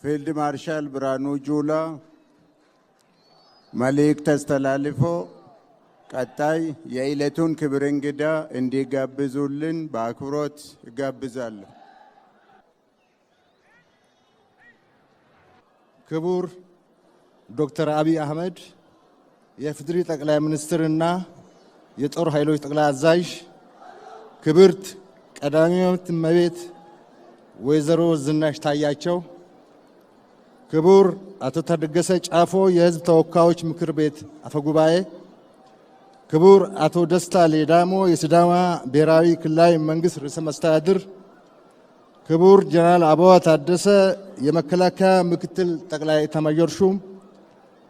ፊልድ ማርሻል ብርሃኑ ጁላ መልእክት አስተላልፎ ቀጣይ የዕለቱን ክብር እንግዳ እንዲጋብዙልን በአክብሮት እጋብዛለሁ። ክቡር ዶክተር አብይ አህመድ የኢፌዴሪ ጠቅላይ ሚኒስትርና የጦር ኃይሎች ጠቅላይ አዛዥ፣ ክብርት ቀዳማዊት እመቤት ወይዘሮ ዝናሽ ታያቸው፣ ክቡር አቶ ታደገሰ ጫፎ የሕዝብ ተወካዮች ምክር ቤት አፈጉባኤ፣ ክቡር አቶ ደስታ ሌዳሞ የሲዳማ ብሔራዊ ክልላዊ መንግስት ርዕሰ መስተዳድር፣ ክቡር ጀነራል አበባ ታደሰ የመከላከያ ምክትል ጠቅላይ ኤታማዦር ሹም፣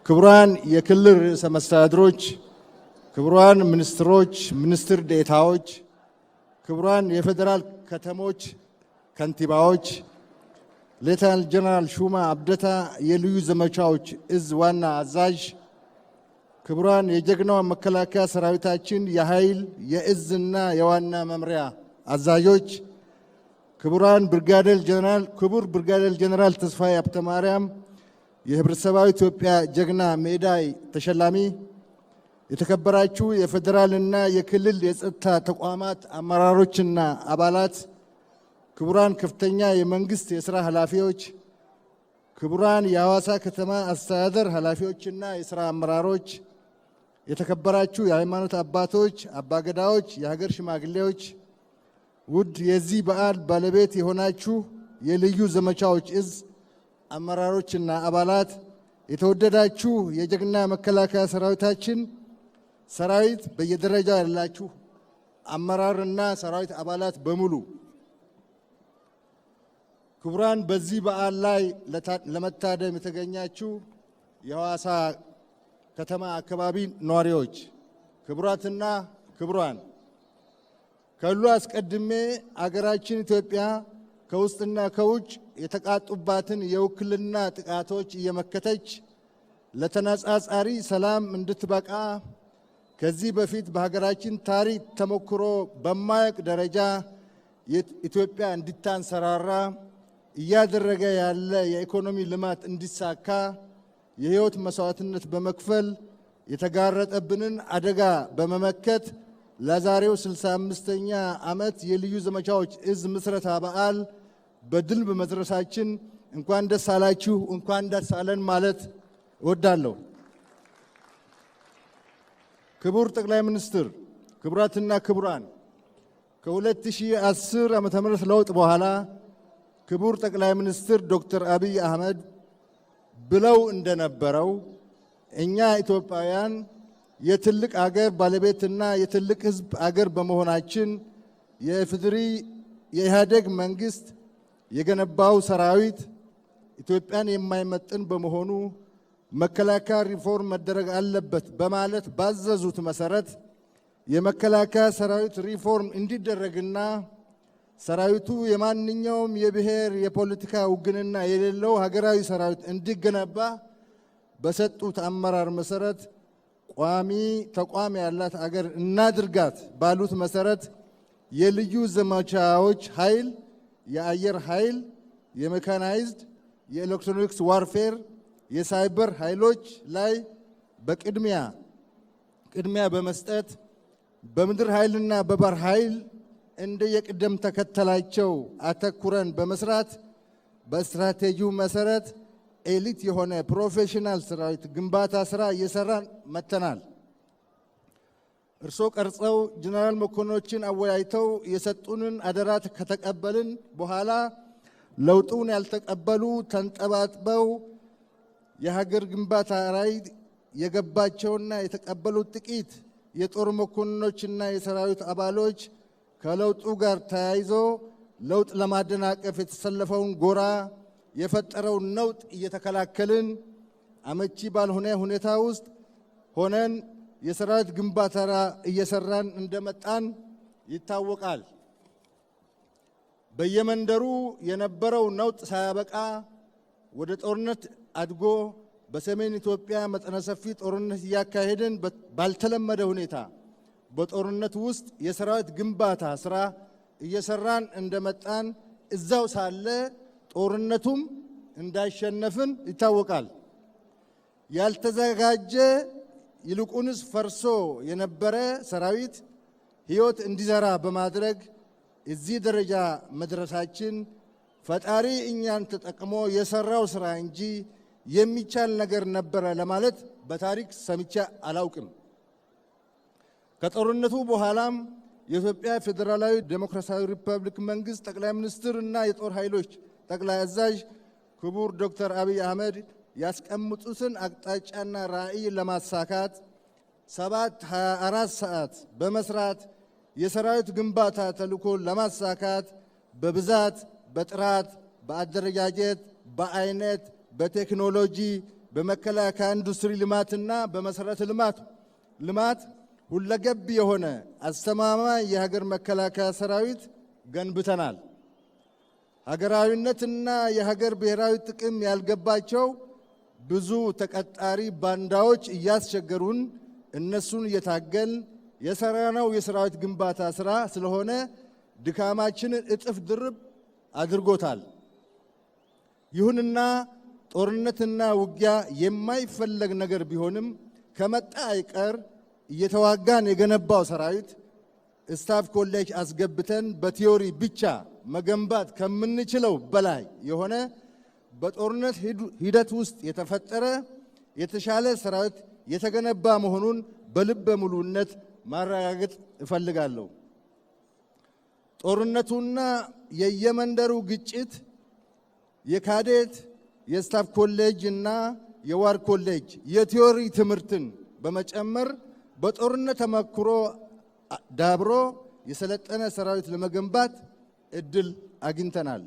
ክቡራን የክልል ርዕሰ መስተዳድሮች፣ ክቡራን ሚኒስትሮች፣ ሚኒስትር ዴኤታዎች፣ ክቡራን የፌዴራል ከተሞች ከንቲባዎች፣ ሌተናል ጀነራል ሹማ አብደታ የልዩ ዘመቻዎች እዝ ዋና አዛዥ፣ ክቡራን የጀግናው መከላከያ ሰራዊታችን የኃይል የእዝና የዋና መምሪያ አዛዦች፣ ክቡራን ክቡር ብርጋዴር ጀነራል ተስፋዬ ሀብተማርያም የህብረተሰባዊ ኢትዮጵያ ጀግና ሜዳይ ተሸላሚ፣ የተከበራችሁ የፌዴራልና የክልል የጸጥታ ተቋማት አመራሮችና አባላት፣ ክቡራን ከፍተኛ የመንግስት የሥራ ኃላፊዎች፣ ክቡራን የሐዋሳ ከተማ አስተዳደር ኃላፊዎችና የሥራ አመራሮች፣ የተከበራችሁ የሃይማኖት አባቶች፣ አባገዳዎች፣ የሀገር ሽማግሌዎች፣ ውድ የዚህ በዓል ባለቤት የሆናችሁ የልዩ ዘመቻዎች እዝ አመራሮችና አባላት፣ የተወደዳችሁ የጀግና መከላከያ ሰራዊታችን ሰራዊት በየደረጃው ያላችሁ አመራርና ሰራዊት አባላት በሙሉ፣ ክቡራን በዚህ በዓል ላይ ለመታደም የተገኛችሁ የሐዋሳ ከተማ አካባቢ ነዋሪዎች፣ ክቡራትና ክቡራን፣ ከሁሉ አስቀድሜ አገራችን ኢትዮጵያ ከውስጥና ከውጭ የተቃጡባትን የውክልና ጥቃቶች እየመከተች ለተነጻጻሪ ሰላም እንድትበቃ ከዚህ በፊት በሀገራችን ታሪክ ተሞክሮ በማያውቅ ደረጃ ኢትዮጵያ እንድታንሰራራ እያደረገ ያለ የኢኮኖሚ ልማት እንዲሳካ የህይወት መስዋዕትነት በመክፈል የተጋረጠብንን አደጋ በመመከት ለዛሬው 65ኛ ዓመት የልዩ ዘመቻዎች እዝ ምስረታ በዓል በድል በመድረሳችን እንኳን ደስ አላችሁ፣ እንኳን ደስ አለን ማለት እወዳለሁ። ክቡር ጠቅላይ ሚኒስትር፣ ክቡራትና ክቡራን፣ ከ2010 ዓመተ ምህረት ለውጥ በኋላ ክቡር ጠቅላይ ሚኒስትር ዶክተር አብይ አህመድ ብለው እንደነበረው እኛ ኢትዮጵያውያን የትልቅ አገር ባለቤትና የትልቅ ህዝብ አገር በመሆናችን የኢፌዴሪ የኢህአዴግ መንግስት የገነባው ሰራዊት ኢትዮጵያን የማይመጥን በመሆኑ መከላከያ ሪፎርም መደረግ አለበት በማለት ባዘዙት መሰረት የመከላከያ ሰራዊት ሪፎርም እንዲደረግና ሰራዊቱ የማንኛውም የብሔር የፖለቲካ ውግንና የሌለው ሀገራዊ ሰራዊት እንዲገነባ በሰጡት አመራር መሰረት ቋሚ ተቋም ያላት አገር እናድርጋት ባሉት መሰረት የልዩ ዘመቻዎች ኃይል፣ የአየር ኃይል፣ የሜካናይዝድ፣ የኤሌክትሮኒክስ ዋርፌር፣ የሳይበር ኃይሎች ላይ ቅድሚያ በመስጠት በምድር ኃይልና በባህር ኃይል እንደ የቅደም ተከተላቸው አተኩረን በመስራት በስትራቴጂው መሰረት ኤሊት የሆነ ፕሮፌሽናል ሰራዊት ግንባታ ስራ እየሰራን መተናል። እርሶ ቀርጸው ጀነራል መኮንኖችን አወያይተው የሰጡንን አደራ ከተቀበልን በኋላ ለውጡን ያልተቀበሉ ተንጠባጥበው የሀገር ግንባታ ራዕይ የገባቸውና የተቀበሉት ጥቂት የጦር መኮንኖችና የሰራዊት አባሎች ከለውጡ ጋር ተያይዞ ለውጥ ለማደናቀፍ የተሰለፈውን ጎራ የፈጠረውን ነውጥ እየተከላከልን አመቺ ባልሆነ ሁኔታ ውስጥ ሆነን የሰራዊት ግንባታ እየሰራን እንደመጣን ይታወቃል። በየመንደሩ የነበረው ነውጥ ሳያበቃ ወደ ጦርነት አድጎ በሰሜን ኢትዮጵያ መጠነ ሰፊ ጦርነት እያካሄድን ባልተለመደ ሁኔታ በጦርነት ውስጥ የሰራዊት ግንባታ ስራ እየሰራን እንደመጣን እዛው ሳለ ጦርነቱም እንዳሸነፍን ይታወቃል። ያልተዘጋጀ ይልቁንስ ፈርሶ የነበረ ሰራዊት ሕይወት እንዲዘራ በማድረግ እዚህ ደረጃ መድረሳችን ፈጣሪ እኛን ተጠቅሞ የሰራው ስራ እንጂ የሚቻል ነገር ነበረ ለማለት በታሪክ ሰምቼ አላውቅም። ከጦርነቱ በኋላም የኢትዮጵያ ፌዴራላዊ ዴሞክራሲያዊ ሪፐብሊክ መንግስት ጠቅላይ ሚኒስትር እና የጦር ኃይሎች ጠቅላይ አዛዥ ክቡር ዶክተር አብይ አህመድ ያስቀምጡትን አቅጣጫና ራዕይ ለማሳካት 7/24 ሰዓት በመስራት የሰራዊት ግንባታ ተልዕኮ ለማሳካት በብዛት፣ በጥራት፣ በአደረጃጀት፣ በአይነት፣ በቴክኖሎጂ፣ በመከላከያ ኢንዱስትሪ ልማትና በመሰረተ ልማት ሁለገብ የሆነ አስተማማኝ የሀገር መከላከያ ሰራዊት ገንብተናል። ሀገራዊነትና የሀገር ብሔራዊ ጥቅም ያልገባቸው ብዙ ተቀጣሪ ባንዳዎች እያስቸገሩን እነሱን እየታገል የሰራነው የሰራዊት ግንባታ ስራ ስለሆነ ድካማችንን እጥፍ ድርብ አድርጎታል። ይሁንና ጦርነትና ውጊያ የማይፈለግ ነገር ቢሆንም ከመጣ አይቀር እየተዋጋን የገነባው ሰራዊት ስታፍ ኮሌጅ አስገብተን በቲዮሪ ብቻ መገንባት ከምንችለው በላይ የሆነ በጦርነት ሂደት ውስጥ የተፈጠረ የተሻለ ሰራዊት የተገነባ መሆኑን በልበ ሙሉነት ማረጋገጥ እፈልጋለሁ። ጦርነቱና የየመንደሩ ግጭት የካዴት የስታፍ ኮሌጅ እና የዋር ኮሌጅ የቲዮሪ ትምህርትን በመጨመር በጦርነት ተመክሮ ዳብሮ የሰለጠነ ሰራዊት ለመገንባት እድል አግኝተናል።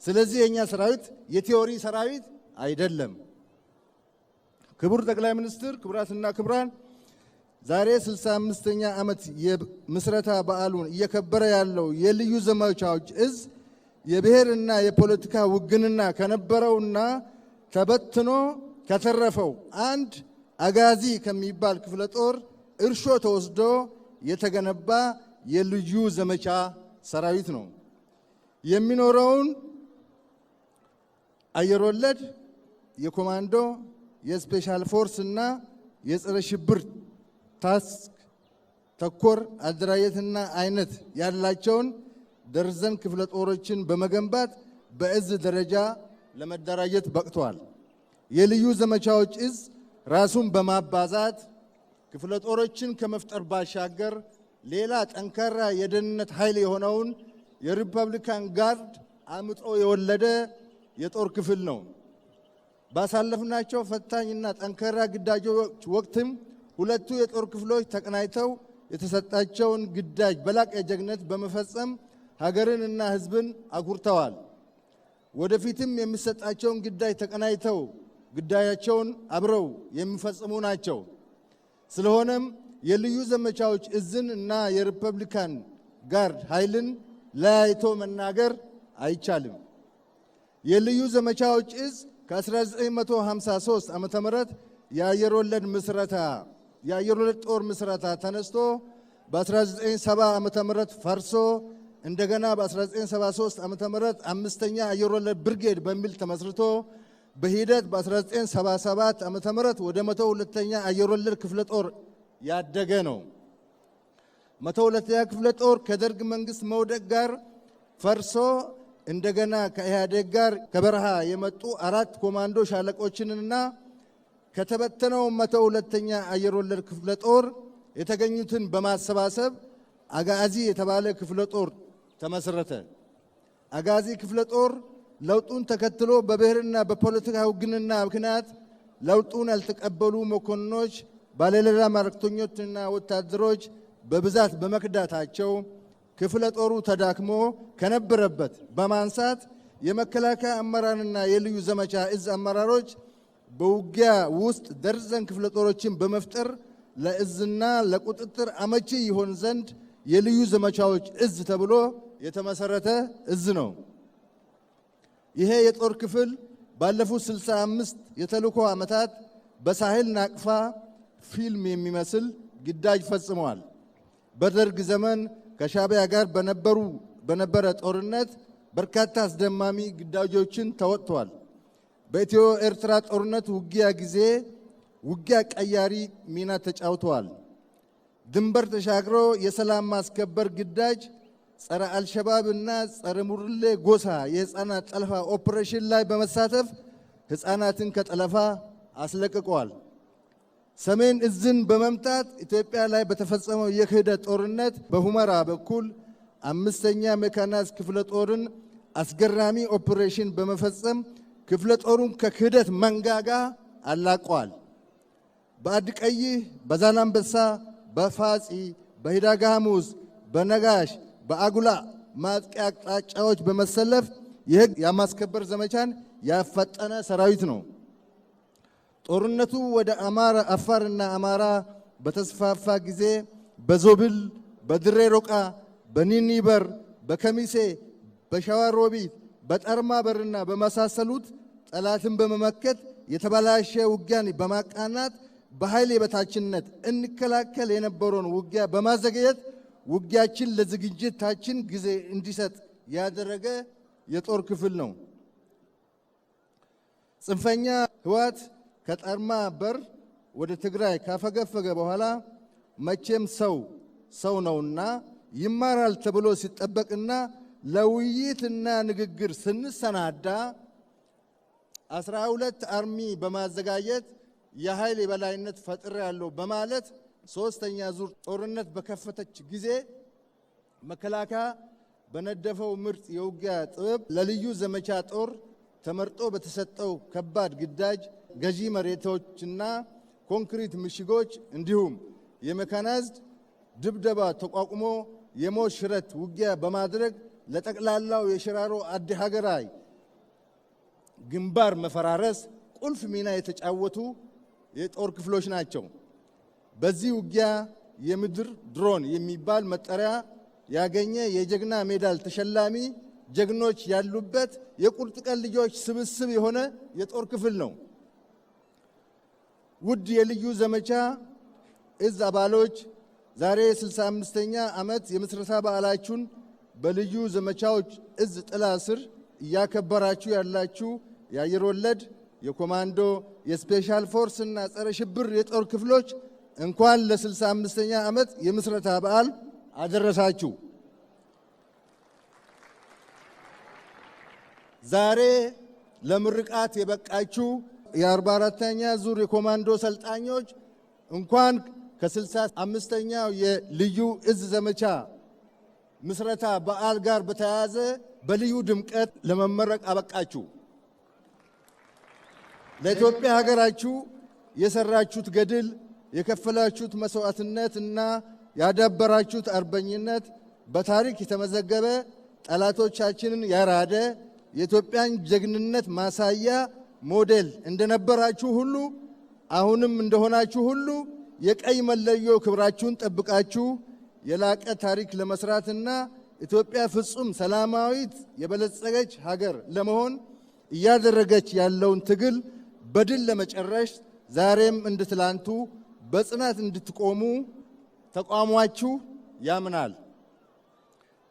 ስለዚህ የኛ ሰራዊት የቲዮሪ ሰራዊት አይደለም። ክቡር ጠቅላይ ሚኒስትር፣ ክቡራትና ክቡራን፣ ዛሬ 65ኛ ዓመት የምስረታ በዓሉን እየከበረ ያለው የልዩ ዘመቻዎች እዝ የብሔርና የፖለቲካ ውግንና ከነበረውና ተበትኖ ከተረፈው አንድ አጋዚ ከሚባል ክፍለ ጦር እርሾ ተወስዶ የተገነባ የልዩ ዘመቻ ሰራዊት ነው። የሚኖረውን አየር ወለድ፣ የኮማንዶ፣ የስፔሻል ፎርስ እና የጸረ ሽብር ታስክ ተኮር አደራጀትና አይነት ያላቸውን ደርዘን ክፍለ ጦሮችን በመገንባት በእዝ ደረጃ ለመደራጀት በቅቷል። የልዩ ዘመቻዎች እዝ ራሱን በማባዛት ክፍለ ጦሮችን ከመፍጠር ባሻገር ሌላ ጠንካራ የደህንነት ኃይል የሆነውን የሪፐብሊካን ጋርድ አምጦ የወለደ የጦር ክፍል ነው። ባሳለፍናቸው ፈታኝና ጠንካራ ግዳጆች ወቅትም ሁለቱ የጦር ክፍሎች ተቀናጅተው የተሰጣቸውን ግዳጅ በላቀ ጀግንነት በመፈጸም ሀገርንና ሕዝብን አኩርተዋል። ወደፊትም የሚሰጣቸውን ግዳጅ ተቀናጅተው ግዳያቸውን አብረው የሚፈጽሙ ናቸው። ስለሆነም የልዩ ዘመቻዎች እዝን እና የሪፐብሊካን ጋርድ ኃይልን ለያይቶ መናገር አይቻልም። የልዩ ዘመቻዎች እዝ ከ1953 ዓመተ ምህረት የአየር ወለድ ጦር ምስረታ ተነስቶ በ1970 ዓመተ ምህረት ፈርሶ እንደገና በ1973 ዓመተ ምህረት 5ኛ አየር ወለድ ብርጌድ በሚል ተመስርቶ በሂደት በ1977 ዓመተ ምህረት ወደ 102ኛ አየር ወለድ ክፍለ ጦር ያደገ ነው። 102ኛ ክፍለ ጦር ከደርግ መንግስት መውደቅ ጋር ፈርሶ እንደገና ከኢህአዴግ ጋር ከበረሃ የመጡ 4 ኮማንዶ ሻለቆችንና ከተበተነው 102ኛ አየር ወለድ ክፍለ ጦር የተገኙትን በማሰባሰብ አጋዚ የተባለ ክፍለ ጦር ተመሰረተ። አጋዚ ክፍለ ጦር ለውጡን ተከትሎ በብሔርና በፖለቲካ ውግንና ምክንያት ለውጡን ያልተቀበሉ መኮንኖች፣ ባለሌላ መልእክተኞችና ወታደሮች በብዛት በመክዳታቸው ክፍለ ጦሩ ተዳክሞ ከነበረበት በማንሳት የመከላከያ አመራርና የልዩ ዘመቻ እዝ አመራሮች በውጊያ ውስጥ ደርዘን ክፍለ ጦሮችን በመፍጠር ለእዝና ለቁጥጥር አመቺ ይሆን ዘንድ የልዩ ዘመቻዎች እዝ ተብሎ የተመሰረተ እዝ ነው። ይሄ የጦር ክፍል ባለፉት 65 የተልእኮ ዓመታት በሳህል ናቅፋ ፊልም የሚመስል ግዳጅ ፈጽመዋል። በደርግ ዘመን ከሻዕቢያ ጋር በነበረ ጦርነት በርካታ አስደማሚ ግዳጆችን ተወጥተዋል። በኢትዮ ኤርትራ ጦርነት ውጊያ ጊዜ ውጊያ ቀያሪ ሚና ተጫውተዋል። ድንበር ተሻግሮ የሰላም ማስከበር ግዳጅ ጸረ አልሸባብ እና ጸረ ሙርሌ ጎሳ የህፃናት ጠለፋ ኦፕሬሽን ላይ በመሳተፍ ህፃናትን ከጠለፋ አስለቅቀዋል። ሰሜን እዝን በመምታት ኢትዮጵያ ላይ በተፈጸመው የክህደት ጦርነት በሁመራ በኩል 5ኛ ሜካናይዝድ ክፍለ ጦርን አስገራሚ ኦፕሬሽን በመፈጸም ክፍለ ጦሩን ከክህደት መንጋጋ አላቀዋል። በአድቀይህ፣ በዛላምበሳ፣ በፋጺ፣ በሂዳጋ ሐሙስ፣ በነጋሽ፣ በአጉላ ማጥቂያ አቅጣጫዎች በመሰለፍ የህግ የማስከበር ዘመቻን ያፈጠነ ሰራዊት ነው። ጦርነቱ ወደ አፋርና አማራ በተስፋፋ ጊዜ በዞብል፣ በድሬ ሮቃ፣ በኒኒበር፣ በከሚሴ፣ በሸዋሮቢት፣ በጠርማ በርና በመሳሰሉት ጠላትን በመመከት የተበላሸ ውጊያን በማቃናት በኃይል የበታችነት እንከላከል የነበረውን ውጊያ በማዘግየት ውጊያችን ለዝግጅታችን ጊዜ እንዲሰጥ ያደረገ የጦር ክፍል ነው። ጽንፈኛ ህወሓት ከጠርማ በር ወደ ትግራይ ካፈገፈገ በኋላ መቼም ሰው ነውና ይማራል ተብሎ ሲጠበቅና ለውይይትና ንግግር ስንሰናዳ 12 አርሚ በማዘጋጀት የኃይል የበላይነት ፈጥር ያለው በማለት 3ኛ ዙር ጦርነት በከፈተች ጊዜ መከላከያ በነደፈው ምርጥ የውጊያ ጥበብ ለልዩ ዘመቻ ጦር ተመርጦ በተሰጠው ከባድ ግዳጅ ገዢ መሬቶችና ኮንክሪት ምሽጎች እንዲሁም የሜካናይዝድ ድብደባ ተቋቁሞ የሞት ሽረት ውጊያ በማድረግ ለጠቅላላው የሽራሮ አዲ ሀገራይ ግንባር መፈራረስ ቁልፍ ሚና የተጫወቱ የጦር ክፍሎች ናቸው። በዚህ ውጊያ የምድር ድሮን የሚባል መጠሪያ ያገኘ የጀግና ሜዳል ተሸላሚ ጀግኖች ያሉበት የቁርጥ ቀን ልጆች ስብስብ የሆነ የጦር ክፍል ነው። ውድ የልዩ ዘመቻ እዝ አባሎች ዛሬ 65ኛ ዓመት የምስረታ በዓላችሁን በልዩ ዘመቻዎች እዝ ጥላ ስር እያከበራችሁ ያላችሁ የአየር ወለድ፣ የኮማንዶ፣ የስፔሻል ፎርስ እና ጸረ ሽብር የጦር ክፍሎች እንኳን ለ65ኛ ዓመት የምስረታ በዓል አደረሳችሁ። ዛሬ ለምርቃት የበቃችሁ የ44ኛ ዙር የኮማንዶ ሰልጣኞች እንኳን ከ65ኛው የልዩ እዝ ዘመቻ ምስረታ በዓል ጋር በተያያዘ በልዩ ድምቀት ለመመረቅ አበቃችሁ። ለኢትዮጵያ ሀገራችሁ የሰራችሁት ገድል፣ የከፈላችሁት መስዋዕትነት እና ያዳበራችሁት አርበኝነት በታሪክ የተመዘገበ ጠላቶቻችንን ያራደ የኢትዮጵያን ጀግንነት ማሳያ ሞዴል እንደነበራችሁ ሁሉ አሁንም እንደሆናችሁ ሁሉ የቀይ መለዮ ክብራችሁን ጠብቃችሁ የላቀ ታሪክ ለመስራትና ኢትዮጵያ ፍጹም ሰላማዊት የበለጸገች ሀገር ለመሆን እያደረገች ያለውን ትግል በድል ለመጨረስ ዛሬም እንደ ትላንቱ በጽናት እንድትቆሙ ተቋማችሁ ያምናል።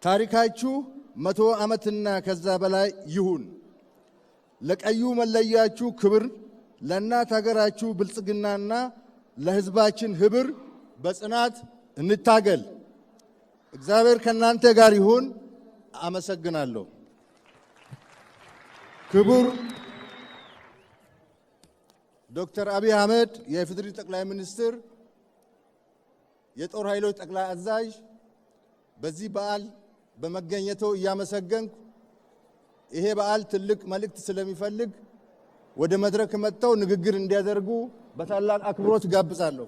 ታሪካችሁ 100 ዓመትና ከዛ በላይ ይሁን። ለቀዩ መለያችሁ ክብር፣ ለእናት ሀገራችሁ ብልጽግናና ለሕዝባችን ህብር በጽናት እንታገል። እግዚአብሔር ከእናንተ ጋር ይሁን። አመሰግናለሁ። ክቡር ዶክተር አብይ አህመድ የኢፌዴሪ ጠቅላይ ሚኒስትር፣ የጦር ኃይሎች ጠቅላይ አዛዥ፣ በዚህ በዓል በመገኘቶ እያመሰገንኩ ይሄ በዓል ትልቅ መልእክት ስለሚፈልግ ወደ መድረክ መጥተው ንግግር እንዲያደርጉ በታላቅ አክብሮት ጋብዛለሁ።